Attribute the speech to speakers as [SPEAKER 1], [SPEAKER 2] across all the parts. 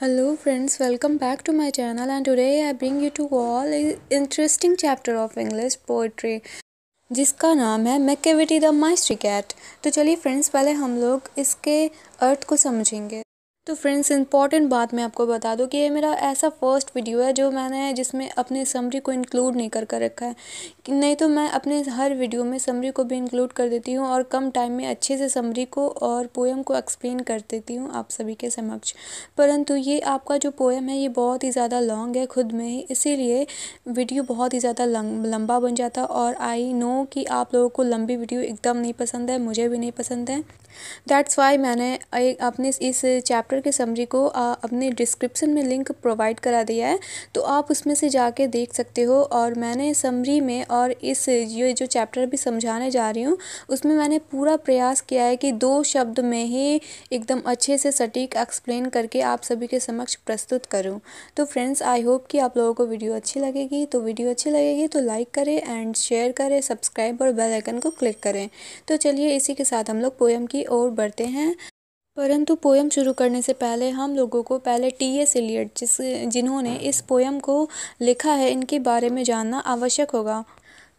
[SPEAKER 1] Hello friends, welcome back to my channel and today I bring you to all an interesting chapter of English poetry जिसका नाम है Macavity the माइस्ट्री cat. तो चलिए friends, पहले हम लोग इसके अर्थ को समझेंगे। तो फ्रेंड्स, इंपॉर्टेंट बात मैं आपको बता दूं कि ये मेरा ऐसा फर्स्ट वीडियो है जो मैंने जिसमें अपने समरी को इंक्लूड नहीं कर रखा है, नहीं तो मैं अपने हर वीडियो में समरी को भी इंक्लूड कर देती हूँ और कम टाइम में अच्छे से समरी को और पोएम को एक्सप्लेन कर देती हूँ आप सभी के समक्ष। परंतु ये आपका जो पोएम है ये बहुत ही ज़्यादा लॉन्ग है खुद में ही, इसीलिए वीडियो बहुत ही ज़्यादा लंबा बन जाता। और आई नो कि आप लोगों को लंबी वीडियो एकदम नहीं पसंद है, मुझे भी नहीं पसंद है। दैट्स वाई मैंने अपने इस चैप्टर के समरी को अपने डिस्क्रिप्शन में लिंक प्रोवाइड करा दिया है, तो आप उसमें से जाके देख सकते हो। और मैंने समरी में और इस ये जो चैप्टर भी समझाने जा रही हूँ उसमें मैंने पूरा प्रयास किया है कि 2 शब्द में ही एकदम अच्छे से सटीक एक्सप्लेन करके आप सभी के समक्ष प्रस्तुत करूँ। तो फ्रेंड्स, आई होप कि आप लोगों को वीडियो अच्छी लगेगी। तो वीडियो अच्छी लगेगी तो लाइक करें एंड शेयर करें, सब्सक्राइब और बेल आइकन को क्लिक करें। तो चलिए इसी के साथ हम लोग पोएम की ओर बढ़ते हैं। परंतु पोएम शुरू करने से पहले हम लोगों को पहले टी.एस. एलियट जिन्होंने इस पोएम को लिखा है इनके बारे में जानना आवश्यक होगा।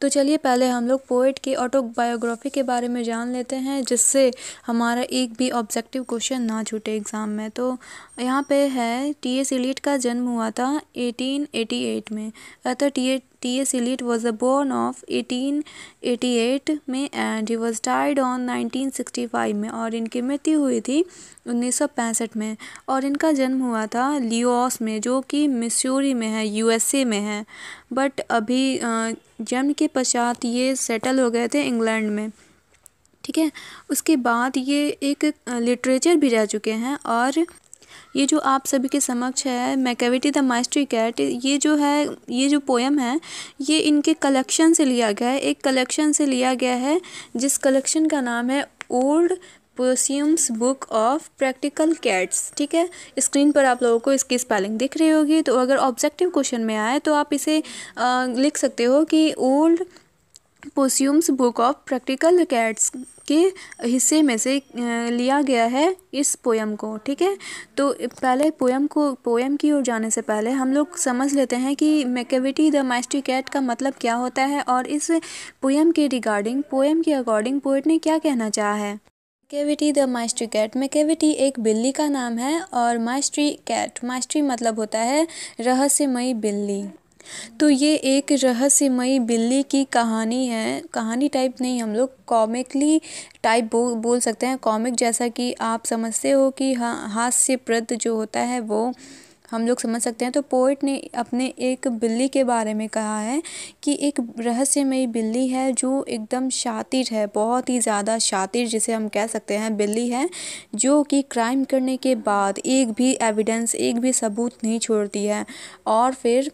[SPEAKER 1] तो चलिए पहले हम लोग पोएट की ऑटोबायोग्राफी के बारे में जान लेते हैं, जिससे हमारा एक भी ऑब्जेक्टिव क्वेश्चन ना छूटे एग्ज़ाम में। तो यहाँ पे है टी.एस. एलियट का जन्म हुआ था 1888 में। अतः T S. Eliot was born of 1888 में and he was died on 1965 में, और इनकी मृत्यु हुई थी 1965 में। और इनका जन्म हुआ था लियोस में, जो कि मिसूरी में है, यूएसए में है। बट अभी जन्म के पश्चात ये सेटल हो गए थे इंग्लैंड में, ठीक है। उसके बाद ये एक लिटरेचर भी रह चुके हैं। और ये जो आप सभी के समक्ष है मैकेविटी द माइस्ट्री कैट, ये जो है, ये जो पोएम है ये इनके कलेक्शन से लिया गया है, एक कलेक्शन से लिया गया है जिस कलेक्शन का नाम है old poems book of practical cats, ठीक है। स्क्रीन पर आप लोगों को इसकी स्पेलिंग दिख रही होगी। तो अगर ऑब्जेक्टिव क्वेश्चन में आए तो आप इसे लिख सकते हो कि old poems book of practical cats के हिस्से में से लिया गया है इस पोएम को, ठीक है। तो पहले पोएम की ओर जाने से पहले हम लोग समझ लेते हैं कि मैकेविटी द माइस्ट्री कैट का मतलब क्या होता है और इस पोएम के रिगार्डिंग, पोएम के अकॉर्डिंग पोएट ने क्या कहना चाहा है। मैकेविटी द माइस्ट्री कैट, मैकेविटी एक बिल्ली का नाम है और माइस्ट्री कैट, माइस्ट्री मतलब होता है रहस्यमयी बिल्ली। तो ये एक रहस्यमयी बिल्ली की कहानी है, कहानी टाइप नहीं, हम लोग कॉमिकली टाइप बोल सकते हैं। कॉमिक जैसा कि आप समझते हो कि हास्यप्रद जो होता है वो हम लोग समझ सकते हैं। तो पोएट ने अपने एक बिल्ली के बारे में कहा है कि एक रहस्यमयी बिल्ली है जो एकदम शातिर है, बहुत ही ज़्यादा शातिर जिसे हम कह सकते हैं बिल्ली है, जो कि क्राइम करने के बाद एक भी एविडेंस, एक भी सबूत नहीं छोड़ती है। और फिर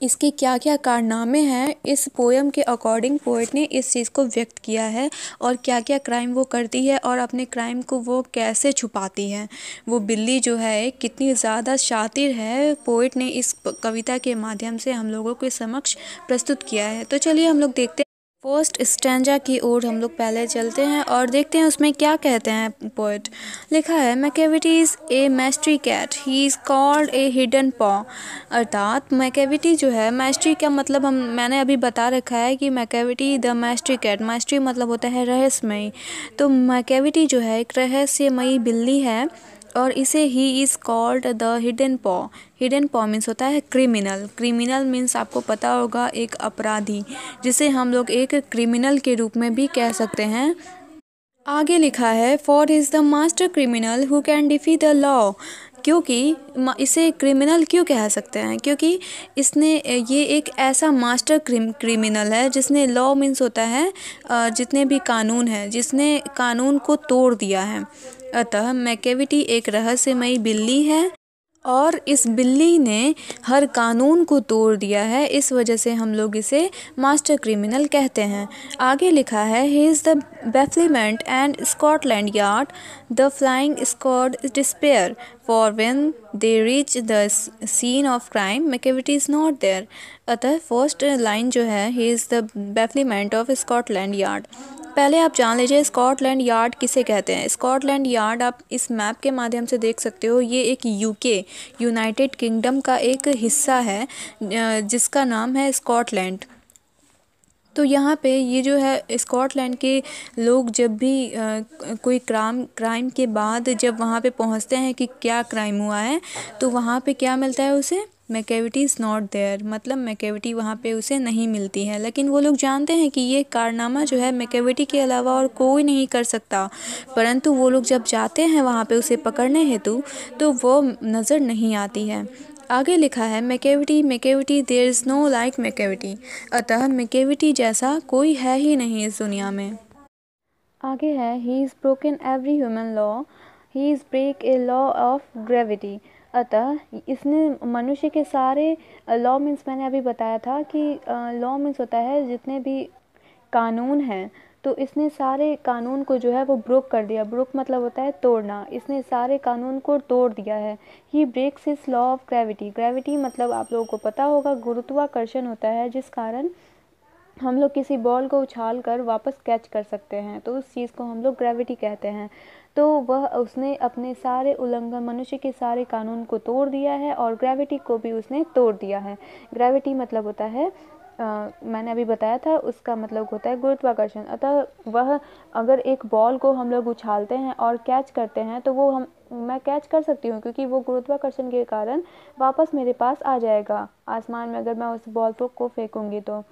[SPEAKER 1] इसके क्या क्या कारनामे हैं इस पोएम के अकॉर्डिंग पोएट ने इस चीज़ को व्यक्त किया है, और क्या क्या क्राइम वो करती है और अपने क्राइम को वो कैसे छुपाती है। वो बिल्ली जो है कितनी ज़्यादा शातिर है, पोएट ने इस कविता के माध्यम से हम लोगों के समक्ष प्रस्तुत किया है। तो चलिए हम लोग देखते हैं फर्स्ट स्टैंजा की ओर हम लोग पहले चलते हैं और देखते हैं उसमें क्या कहते हैं पोएट। लिखा है Macavity is A माइस्ट्री cat, he is called a hidden पॉ। अर्थात मैकेविटी जो है, माइस्ट्री का मतलब मैंने अभी बता रखा है कि मैकेविटी द माइस्ट्री कैट, माइस्ट्री मतलब होता है रहस्यमयी। तो मैकेविटी जो है एक रहस्यमयी बिल्ली है और इसे he is called the hidden पॉ। हिडन पॉ मीन्स होता है क्रिमिनल, क्रिमिनल मीन्स आपको पता होगा एक अपराधी, जिसे हम लोग एक क्रिमिनल के रूप में भी कह सकते हैं। आगे लिखा है for is the master criminal who can डिफी the law. क्योंकि इसे क्रिमिनल क्यों कह सकते हैं, क्योंकि इसने ये एक ऐसा मास्टर क्रिमिनल है जिसने, लॉ मीन्स होता है जितने भी कानून हैं, जिसने कानून को तोड़ दिया है। अतः मैकेविटी एक रहस्यमयी बिल्ली है और इस बिल्ली ने हर कानून को तोड़ दिया है, इस वजह से हम लोग इसे मास्टर क्रिमिनल कहते हैं। आगे लिखा है he is the बेफलीमेंट and Scotland yard the flying squad despair for when they reach the scene of crime Macavity is not there. अतः फर्स्ट लाइन जो है he is the बेफलीमेंट of Scotland yard, पहले आप जान लीजिए स्कॉटलैंड यार्ड किसे कहते हैं। स्कॉटलैंड यार्ड आप इस मैप के माध्यम से देख सकते हो, ये एक यूके यूनाइटेड किंगडम का एक हिस्सा है जिसका नाम है स्कॉटलैंड। तो यहाँ पे ये जो है स्कॉटलैंड के लोग जब भी कोई क्राइम के बाद जब वहाँ पे पहुँचते हैं कि क्या क्राइम हुआ है, तो वहाँ पे क्या मिलता है उसे, मैकेविटी इज़ नॉट देयर, मतलब मैकेविटी वहाँ पे उसे नहीं मिलती है। लेकिन वो लोग जानते हैं कि ये कारनामा जो है मैकेविटी के अलावा और कोई नहीं कर सकता, परंतु वो लोग जब जाते हैं वहाँ पे उसे पकड़ने हेतु तो वो नज़र नहीं आती है। आगे लिखा है Macavity there is no like Macavity, अतः मैकेविटी जैसा कोई है ही नहीं इस दुनिया में। आगे है he is broken every human law, he is break a law of gravity, अतः इसने मनुष्य के सारे लॉ मीन्स मैंने अभी बताया था कि लॉ मीन्स होता है जितने भी कानून हैं, तो इसने सारे कानून को जो है वो ब्रोक कर दिया। ब्रोक मतलब होता है तोड़ना, इसने सारे कानून को तोड़ दिया है। ही breaks his law of gravity, gravity मतलब आप लोगों को पता होगा गुरुत्वाकर्षण होता है जिस कारण हम लोग किसी बॉल को उछाल कर वापस कैच कर सकते हैं, तो उस चीज़ को हम लोग ग्रेविटी कहते हैं। तो वह उसने अपने सारे उल्लंघन, मनुष्य के सारे कानून को तोड़ दिया है और ग्रेविटी को भी उसने तोड़ दिया है। ग्रेविटी मतलब होता है मैंने अभी बताया था, उसका मतलब होता है गुरुत्वाकर्षण। अतः वह अगर एक बॉल को हम लोग उछालते हैं और कैच करते हैं तो वो मैं कैच कर सकती हूँ क्योंकि वो गुरुत्वाकर्षण के कारण वापस मेरे पास आ जाएगा आसमान में, अगर मैं उस बॉल को फेंकूँगी तो।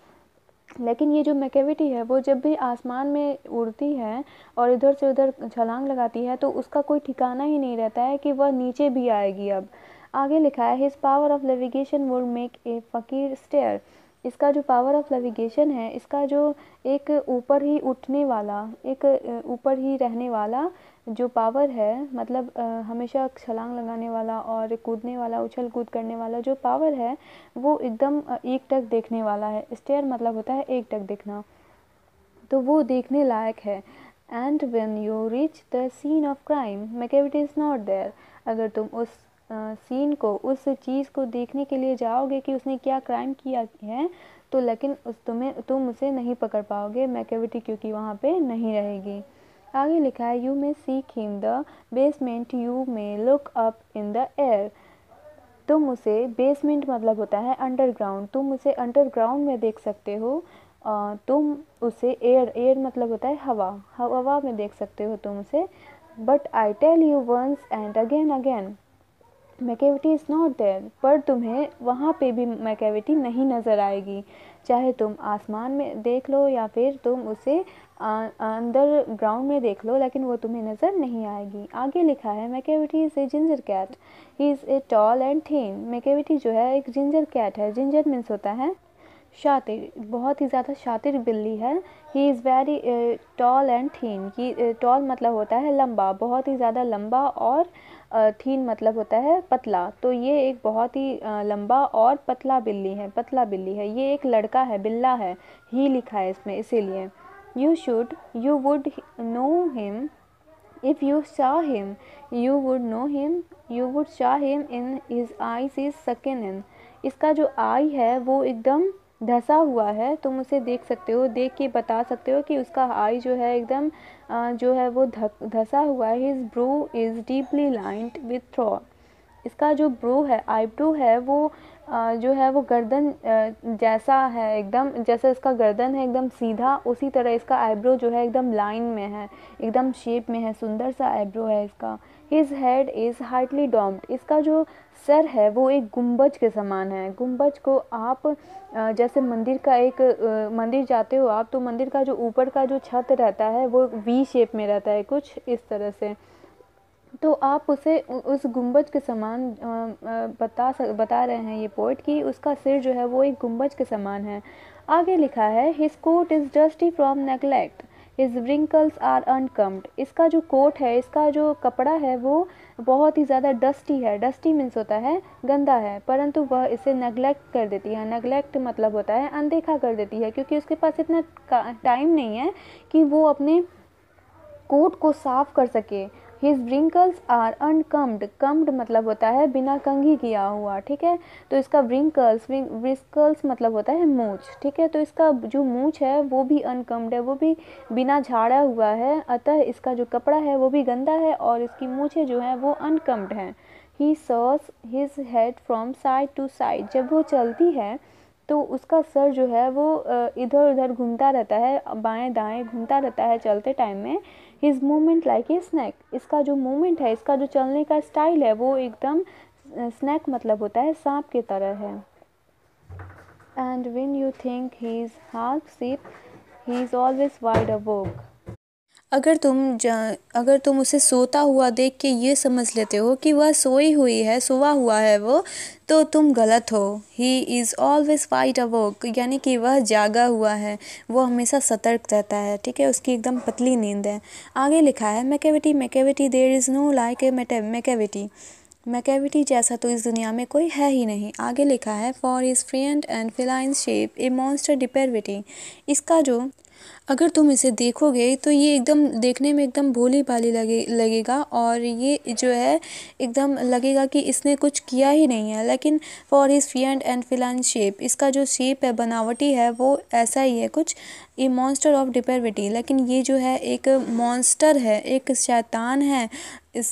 [SPEAKER 1] लेकिन ये जो मैकेविटी है वो जब भी आसमान में उड़ती है और इधर से उधर छलांग लगाती है तो उसका कोई ठिकाना ही नहीं रहता है कि वह नीचे भी आएगी। अब आगे लिखा है his power of navigation would make a फकीर स्टेयर, इसका जो पावर ऑफ नेविगेशन है, इसका जो एक ऊपर ही उठने वाला, एक ऊपर ही रहने वाला जो पावर है, मतलब हमेशा छलांग लगाने वाला और कूदने वाला, उछल कूद करने वाला जो पावर है वो एकदम एकटक देखने वाला है। स्टेयर मतलब होता है एकटक देखना, तो वो देखने लायक है। And when you reach the scene of crime Macavity is not there, अगर तुम उस सीन को, उस चीज़ को देखने के लिए जाओगे कि उसने क्या क्राइम किया है, तो लेकिन तुम उसे नहीं पकड़ पाओगे मैकेविटी, क्योंकि वहाँ पे नहीं रहेगी। आगे लिखा है you may seek him the basement, you may look up in the air, तुम उसे, बेसमेंट मतलब होता है अंडरग्राउंड, तुम उसे अंडरग्राउंड में देख सकते हो। तुम उसे एयर मतलब होता है हवा, हवा में देख सकते हो तुम उसे। But I tell you once and again Macavity is not there, पर तुम्हें वहाँ पे भी मैकेविटी नहीं नज़र आएगी, चाहे तुम आसमान में देख लो या फिर तुम उसे अंदर ग्राउंड में देख लो, लेकिन वो तुम्हें नज़र नहीं आएगी। आगे लिखा है Macavity is a ginger cat, he is a tall and thin, Macavity जो है एक जिंजर कैट है। जिंजर मीन्स होता है शातिर, बहुत ही ज़्यादा शातिर बिल्ली है। He is very tall and thin, की टॉल मतलब होता है लंबा, बहुत ही ज़्यादा लंबा, और थीन मतलब होता है पतला। तो ये एक बहुत ही लंबा और पतला बिल्ली है, पतला बिल्ली है। ये एक लड़का है, बिल्ला है, ही लिखा है इसमें इसीलिए। You would know him if you saw him, you would know him, you would saw him in his eyes is sunken in, इसका जो आई है वो एकदम धसा हुआ है, तुम उसे देख सकते हो, देख के बता सकते हो कि उसका आई जो है एकदम जो है वो धसा हुआ है। His bro is deeply lined with through, इसका जो ब्रो है, आईब्रो है, वो जो है वो गर्दन जैसा है, एकदम जैसे इसका गर्दन है एकदम सीधा, उसी तरह इसका आईब्रो जो है एकदम लाइन में है, एकदम शेप में है, सुंदर सा आईब्रो है इसका। हिज हेड इज़ हाइटली डोम्ड, इसका जो सर है वो एक गुंबज के समान है। गुंबज को आप जैसे मंदिर का एक मंदिर जाते हो आप, तो मंदिर का जो ऊपर का जो छत रहता है वो वी शेप में रहता है, कुछ इस तरह से, तो आप उसे उस गुंबज के समान बता रहे हैं ये पोइट कि उसका सिर जो है वो एक गुंबज के समान है। आगे लिखा है his coat is dusty from neglect, his wrinkles are अनकम्ड, इसका जो कोट है, इसका जो कपड़ा है वो बहुत ही ज़्यादा डस्टी है। डस्टी मीन्स होता है गंदा है, परंतु वह इसे नेगलेक्ट कर देती है। नेगलेक्ट मतलब होता है अनदेखा कर देती है, क्योंकि उसके पास इतना टाइम नहीं है कि वो अपने कोट को साफ कर सके। हिज wrinkles आर अनकम्ड, कम्ड मतलब होता है बिना कंघी किया हुआ, ठीक है। तो इसका wrinkles मतलब होता है मूछ, ठीक है। तो इसका जो मूछ है वो भी अनकम्ड है, वो भी बिना झाड़ा हुआ है, अतः इसका जो कपड़ा है वो भी गंदा है और इसकी मूछें जो हैं वो अनकम्ड हैं। ही sauce his head from side to side, जब वो चलती है तो उसका सर जो है वो इधर उधर घूमता रहता है, बाएं दाएं घूमता रहता है चलते टाइम में। His movement like a snack, इसका जो मूवमेंट है, इसका जो चलने का स्टाइल है वो एकदम स्नैक मतलब होता है सांप की तरह है। And when you think he is half sleep he is always wide अवोक। अगर तुम उसे सोता हुआ देख के ये समझ लेते हो कि वह सोआ हुआ है वो, तो तुम गलत हो। ही इज़ ऑलवेज वाइड अवोक, यानी कि वह जागा हुआ है, वो हमेशा सतर्क रहता है, ठीक है। उसकी एकदम पतली नींद है। आगे लिखा है Macavity there is no like a Macavity जैसा तो इस दुनिया में कोई है ही नहीं। आगे लिखा है for is फ्रियंट and feline shape A monster डिपेरविटी, इसका जो अगर तुम इसे देखोगे तो ये एकदम देखने में एकदम भोली भाली लगेगा और ये जो है एकदम लगेगा कि इसने कुछ किया ही नहीं है। लेकिन for his feared and feline shape, इसका जो शेप है बनावटी है वो ऐसा ही है कुछ, ए मॉन्स्टर ऑफ डिपेरविटी, लेकिन ये जो है एक मॉन्स्टर है, एक शैतान है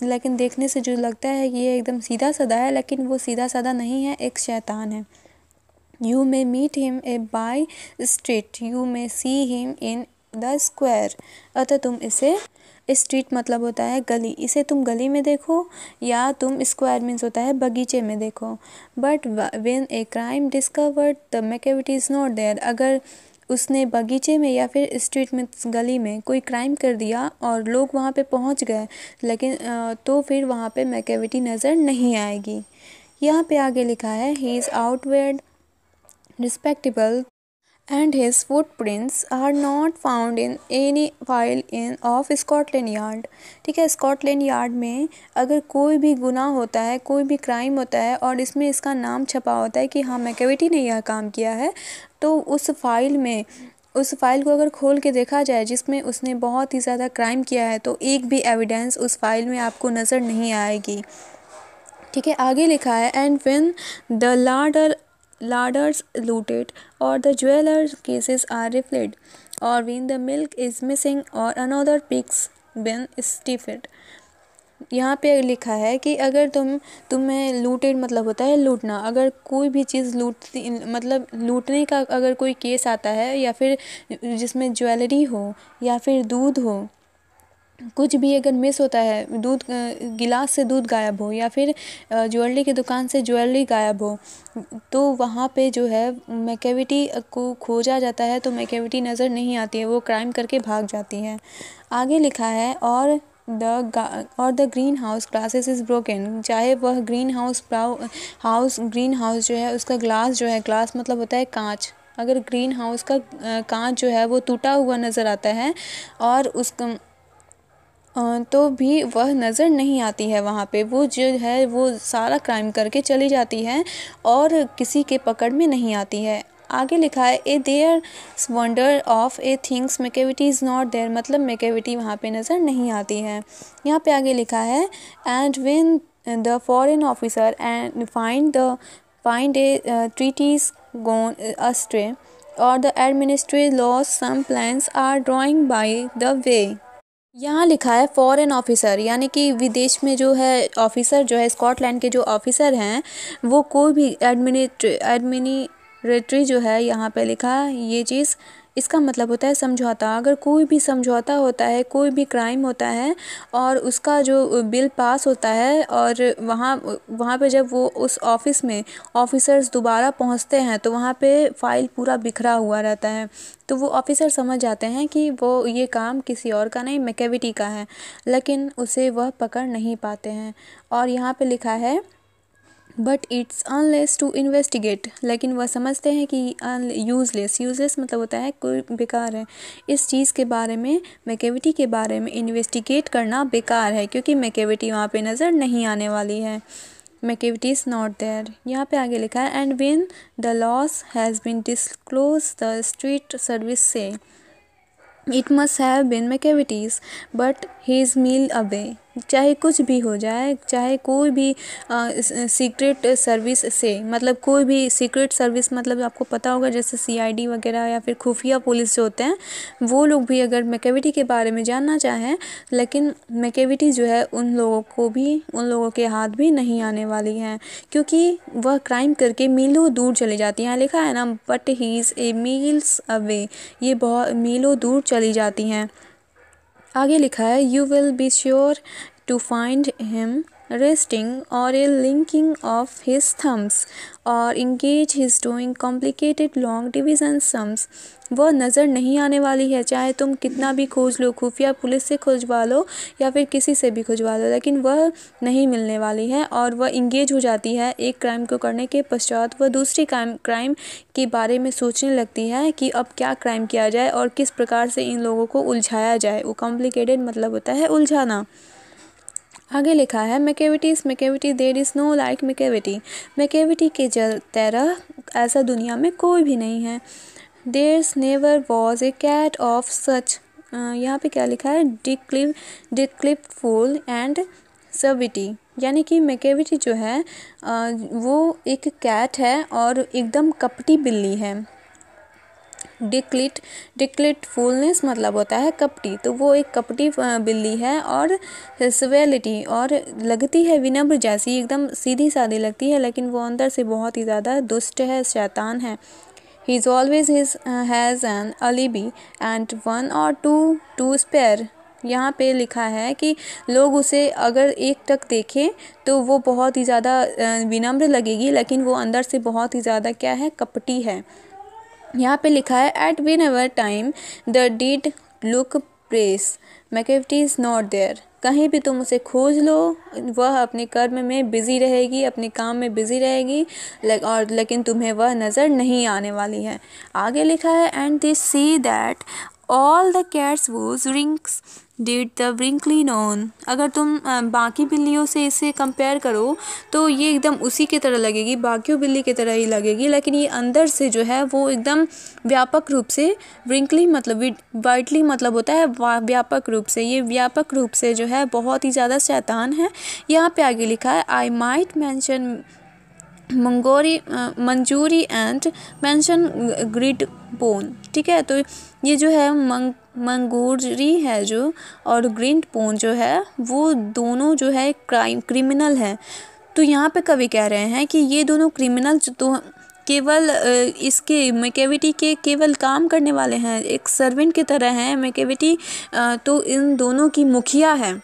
[SPEAKER 1] लेकिन देखने से जो लगता है कि ये एकदम सीधा साधा है, लेकिन वो सीधा साधा नहीं है, एक शैतान है। You may meet him a by street, you may see him in the square, अतः तुम इसे स्ट्रीट मतलब होता है गली, इसे तुम गली में देखो या तुम स्क्वायर मीन्स होता है बगीचे में देखो। But when a crime discovered the Macavity is not there, अगर उसने बगीचे में या फिर स्ट्रीट में गली में कोई क्राइम कर दिया और लोग वहाँ पे पहुँच गए, लेकिन तो फिर वहाँ पे मैकेविटी नज़र नहीं आएगी। यहाँ पे आगे लिखा है he is outward respectable and his footprints are not found in any file in of Scotland Yard, ठीक है। स्कॉटलैंड यार्ड में अगर कोई भी गुनाह होता है, कोई भी क्राइम होता है और इसमें इसका नाम छपा होता है कि हाँ मैकेविटी ने यह काम किया है, तो उस फाइल को अगर खोल के देखा जाए जिसमें उसने बहुत ही ज़्यादा क्राइम किया है, तो एक भी एविडेंस उस फाइल में आपको नज़र नहीं आएगी, ठीक है। आगे लिखा है and when the larders looted or the jewelers cases are refilled or when the milk is missing or another pig's been stuffed, यहाँ पे लिखा है कि अगर तुम्हें लूटेड मतलब होता है लूटना, अगर कोई भी चीज़ मतलब लूटने का अगर कोई केस आता है या फिर जिसमें ज्वेलरी हो या फिर दूध हो, कुछ भी अगर मिस होता है, दूध गिलास से दूध गायब हो या फिर ज्वेलरी की दुकान से ज्वेलरी गायब हो, तो वहाँ पे जो है मैकेविटी को खोजा जाता है, तो मैकेविटी नज़र नहीं आती है, वो क्राइम करके भाग जाती है। आगे लिखा है और the green house glasses is broken, चाहे वह ग्रीन हाउस जो है उसका ग्लास जो है, ग्लास मतलब होता है कांच, अगर ग्रीन हाउस का कांच जो है वो टूटा हुआ नज़र आता है और उसका तो भी वह नज़र नहीं आती है वहाँ पे, वो जो है वो सारा क्राइम करके चली जाती है और किसी के पकड़ में नहीं आती है। आगे लिखा है ए there wonder of A things Macavity is not there, मतलब मैकेविटी वहाँ पे नज़र नहीं आती है। यहाँ पे आगे लिखा है and when the foreign officer and find A treaties गोन अस्ट्रे और the administrative loss some plans are drawing by the way, यहाँ लिखा है फॉरेन ऑफिसर, यानी कि विदेश में जो है ऑफिसर जो है, स्कॉटलैंड के जो ऑफिसर हैं वो कोई भी एडमिनिस्ट्रेटरी जो है, यहाँ पे लिखा है ये चीज़, इसका मतलब होता है समझौता। अगर कोई भी समझौता होता है, कोई भी क्राइम होता है और उसका जो बिल पास होता है और वहाँ पे जब वो उस ऑफिस में ऑफिसर्स दोबारा पहुँचते हैं तो वहाँ पे फाइल पूरा बिखरा हुआ रहता है, तो वो ऑफिसर समझ जाते हैं कि वो ये काम किसी और का नहीं मैकेविटी का है, लेकिन उसे वह पकड़ नहीं पाते हैं। और यहाँ पे लिखा है but it's unless to investigate, लेकिन वह समझते हैं कि यूज़लेस मतलब होता है कोई बेकार है, इस चीज़ के बारे में मैकेविटी के बारे में इन्वेस्टिगेट करना बेकार है क्योंकि मैकेविटी वहाँ पे नज़र नहीं आने वाली है, मैकेविटी इज़ नॉट देयर। यहाँ पे आगे लिखा है and when the loss has been disclose the street service से it must have been मैकेविटीज but he is meal away, चाहे कुछ भी हो जाए, चाहे कोई भी सीक्रेट सर्विस से, मतलब कोई भी सीक्रेट सर्विस, मतलब आपको पता होगा जैसे सीआईडी वगैरह या फिर खुफिया पुलिस जो होते हैं, वो लोग भी अगर मैकेविटी के बारे में जानना चाहें, लेकिन मैकेविटी जो है उन लोगों के हाथ भी नहीं आने वाली है, क्योंकि वह क्राइम करके मीलों दूर चली जाती हैं। लिखा है ना, but he is A meals away, ये बहुत मीलों दूर चली जाती हैं। आगे लिखा है, you will be sure to find him resting or a linking of his thumbs or engage his doing complicated long division sums। वह नज़र नहीं आने वाली है, चाहे तुम कितना भी खोज लो, खुफिया पुलिस से खोजवा लो या फिर किसी से भी खोजवा लो, लेकिन वह नहीं मिलने वाली है। और वह इंगेज हो जाती है एक क्राइम को करने के पश्चात, वह दूसरी क्राइम के बारे में सोचने लगती है कि अब क्या क्राइम किया जाए और किस प्रकार से इन लोगों को उलझाया जाए। वो कॉम्प्लिकेटेड मतलब होता है उलझाना। आगे लिखा है, Macavity there is no like Macavity के तरह ऐसा दुनिया में कोई भी नहीं है। There's never was a cat of such, यहाँ पे क्या लिखा है, डिक्लिपफुल एंड सविटी, यानी कि मैकेविटी जो है वो एक कैट है और एकदम कपटी बिल्ली है। डिक्लिट फुलनेस मतलब होता है कपटी, तो वो एक कपटी बिल्ली है। और सिविलिटी, और लगती है विनम्र जैसी, एकदम सीधी सादी लगती है, लेकिन वो अंदर से बहुत ही ज़्यादा दुष्ट है, शैतान है। He is always has an अलिबी and one और टू टू स्पेयर। यहाँ पे लिखा है कि लोग उसे अगर एक टक देखें तो वो बहुत ही ज़्यादा विनम्र लगेगी, लेकिन वो अंदर से बहुत ही ज़्यादा क्या है, कपटी है। यहाँ पे लिखा है, at whenever time the did look press Macavity is not there. कहीं भी तुम उसे खोज लो, वह अपने कर्म में बिज़ी रहेगी, अपने काम में बिज़ी रहेगी, लेकिन तुम्हें वह नज़र नहीं आने वाली है। आगे लिखा है, and they see that all the cats was रिंक्स did the ब्रिंकली non. अगर तुम बाकी बिल्लियों से इसे कंपेयर करो तो ये एकदम उसी की तरह लगेगी, बाकियों बिल्ली की तरह ही लगेगी, लेकिन ये अंदर से जो है वो एकदम व्यापक रूप से, ब्रिंकली मतलब वाइडली मतलब होता है व्यापक रूप से, ये व्यापक रूप से जो है बहुत ही ज़्यादा शैतान है। यहाँ पे आगे लिखा है, आई माइट मैंशन मंजूरी एंड मेंशन ग्रिड बोन। ठीक है, तो ये जो है मंगूरी है जो, और ग्रिड बोन जो है, वो दोनों जो है क्रिमिनल है। तो यहाँ पे कवि कह रहे हैं कि ये दोनों क्रिमिनल तो केवल इसके मैकेविटी के केवल काम करने वाले हैं, एक सर्वेंट की तरह हैं। मैकेविटी तो इन दोनों की मुखिया है।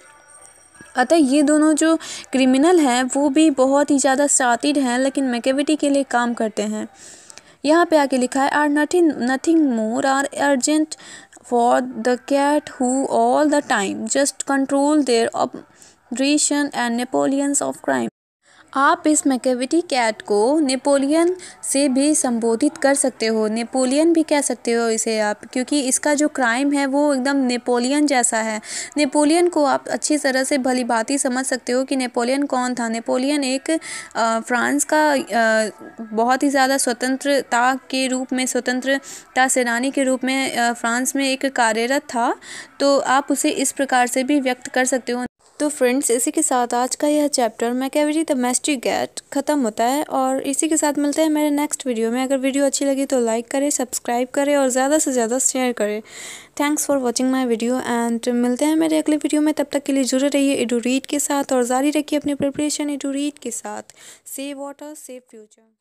[SPEAKER 1] अतः ये दोनों जो क्रिमिनल हैं वो भी बहुत ही ज़्यादा शातिर हैं, लेकिन मैकेविटी के लिए काम करते हैं। यहाँ पे आके लिखा है, are nothing more are urgent for the cat who all the time just control their operation and Napoleon's of crime. आप इस मैकेविटी कैट को नेपोलियन से भी संबोधित कर सकते हो, नेपोलियन भी कह सकते हो इसे आप, क्योंकि इसका जो क्राइम है वो एकदम नेपोलियन जैसा है। नेपोलियन को आप अच्छी तरह से भली भांति समझ सकते हो कि नेपोलियन कौन था। नेपोलियन एक फ्रांस का बहुत ही ज़्यादा स्वतंत्रता सेनानी के रूप में फ्रांस में एक कार्यरत था, तो आप उसे इस प्रकार से भी व्यक्त कर सकते हो। तो फ्रेंड्स, इसी के साथ आज का यह चैप्टर मैकेविटी द माइस्ट्री कैट ख़त्म होता है, और इसी के साथ मिलते हैं मेरे नेक्स्ट वीडियो में। अगर वीडियो अच्छी लगी तो लाइक करें, सब्सक्राइब करें और ज़्यादा से ज़्यादा शेयर करें। Thanks for watching my video and मिलते हैं मेरे अगले वीडियो में। तब तक के लिए जुड़े रहिए एडू रीड के साथ और जारी रखिए अपनी प्रिपरेशन एडू रीड के साथ। Save water save future.